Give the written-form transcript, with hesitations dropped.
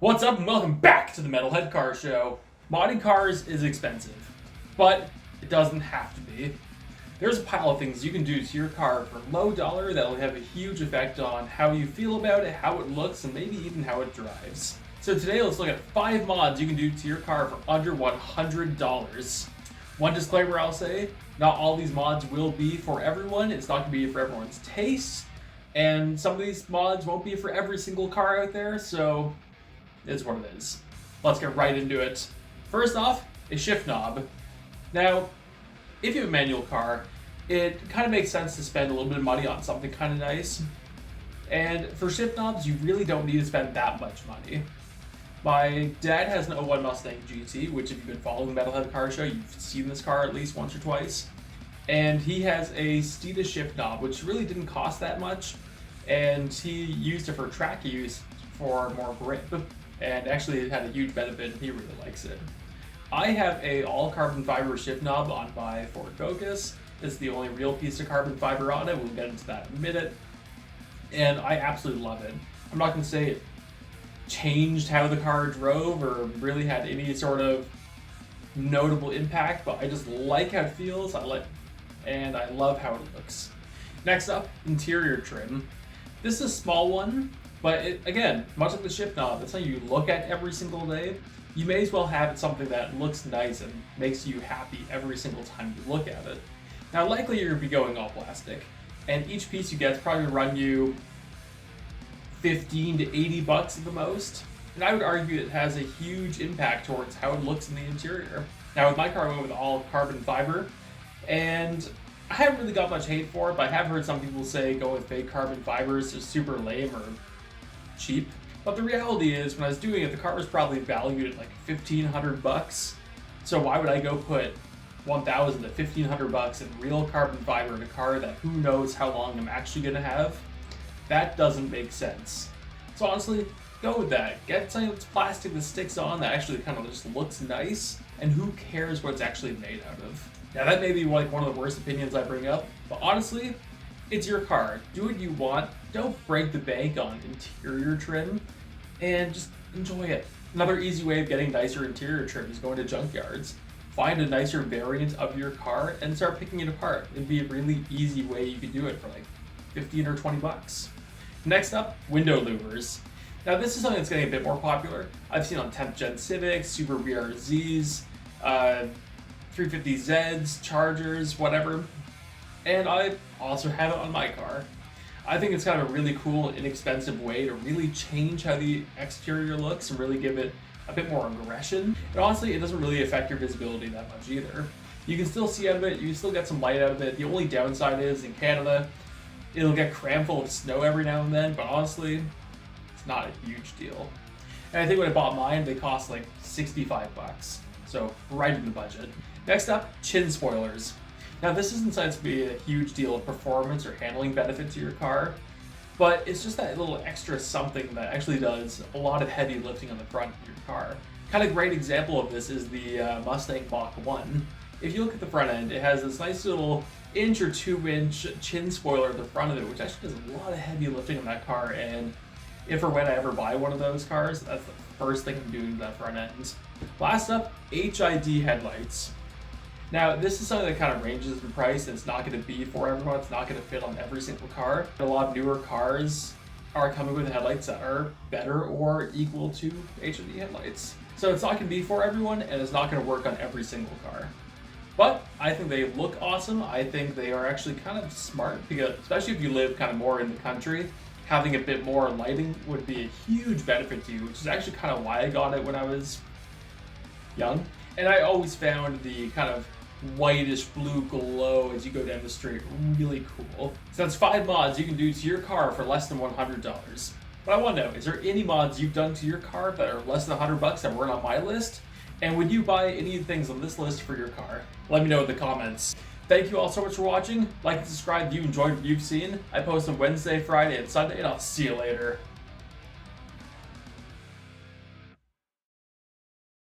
What's up and welcome back to the Metalhead Car Show. Modding cars is expensive, but it doesn't have to be. There's a pile of things you can do to your car for low dollar that'll have a huge effect on how you feel about it, how it looks, and maybe even how it drives. So today let's look at 5 mods you can do to your car for under $100. One disclaimer I'll say, not all these mods will be for everyone. It's not going to be for everyone's taste, and some of these mods won't be for every single car out there, so it's what it is. Let's get right into it. First off, a shift knob. Now, if you have a manual car, it kind of makes sense to spend a little bit of money on something kind of nice. And for shift knobs, you really don't need to spend that much money. My dad has an '01 Mustang GT, which if you've been following the Metalhead Car Show, you've seen this car at least once or twice. And he has a Steeda shift knob, which really didn't cost that much. And he used it for track use for more grip. And actually it had a huge benefit and he really likes it. I have a all carbon fiber shift knob on my Ford Focus. It's the only real piece of carbon fiber on it. We'll get into that in a minute. And I absolutely love it. I'm not going to say it changed how the car drove or really had any sort of notable impact, but I just like how it feels. And I love how it looks. Next up, interior trim. This is a small one, but again, much like the shift knob, it's something you look at every single day. You may as well have it something that looks nice and makes you happy every single time you look at it. Now, likely you're going to be going all plastic, and each piece you get is probably going to run you $15 to $80 at the most. And I would argue it has a huge impact towards how it looks in the interior. Now, with my car, I went with all carbon fiber, and I haven't really got much hate for it, but I have heard some people say go with fake carbon fibers is super lame or cheap. But the reality is, when I was doing it, the car was probably valued at like $1,500. So why would I go put $1,000 to $1,500 in real carbon fiber in a car that who knows how long I'm actually gonna have? That doesn't make sense. So honestly, go with that. Get something that's plastic that sticks on that actually kind of just looks nice, and who cares what it's actually made out of? Now that may be like one of the worst opinions I bring up, but honestly, it's your car. Do what you want. Don't break the bank on interior trim, and just enjoy it. Another easy way of getting nicer interior trim is going to junkyards. Find a nicer variant of your car and start picking it apart. It'd be a really easy way you could do it for like 15 or 20 bucks. Next up, window louvers. Now this is something that's getting a bit more popular. I've seen on 10th Gen Civics, Super BRZs, 350Zs, Chargers, whatever. And I also have it on my car. I think it's kind of a really cool, inexpensive way to really change how the exterior looks and really give it a bit more aggression. And honestly, it doesn't really affect your visibility that much either. You can still see out of it, you can still get some light out of it. The only downside is, in Canada, it'll get crammed full of snow every now and then, but honestly, it's not a huge deal. And I think when I bought mine, they cost like $65. So right in the budget. Next up, chin spoilers. Now this isn't supposed to be a huge deal of performance or handling benefit to your car, but it's just that little extra something that actually does a lot of heavy lifting on the front of your car. Kind of great example of this is the Mustang Mach 1. If you look at the front end, it has this nice little 1 or 2 inch chin spoiler at the front of it, which actually does a lot of heavy lifting on that car, and if or when I ever buy one of those cars, that's the first thing I'm doing to that front end. Last up, HID headlights. Now, this is something that kind of ranges in price, and it's not going to be for everyone. It's not going to fit on every single car. A lot of newer cars are coming with headlights that are better or equal to HID headlights. So it's not going to be for everyone, and it's not going to work on every single car. But I think they look awesome. I think they are actually kind of smart, because especially if you live kind of more in the country, having a bit more lighting would be a huge benefit to you, which is actually kind of why I got it when I was young. And I always found the kind of whitish blue glow as you go down the street really cool. So that's 5 mods you can do to your car for less than $100. But I want to know, is there any mods you've done to your car that are less than $100 that weren't on my list? And would you buy any of the things on this list for your car? Let me know in the comments. Thank you all so much for watching. Like and subscribe if you enjoyed what you've seen. I post on Wednesday, Friday, and Sunday, and I'll see you later.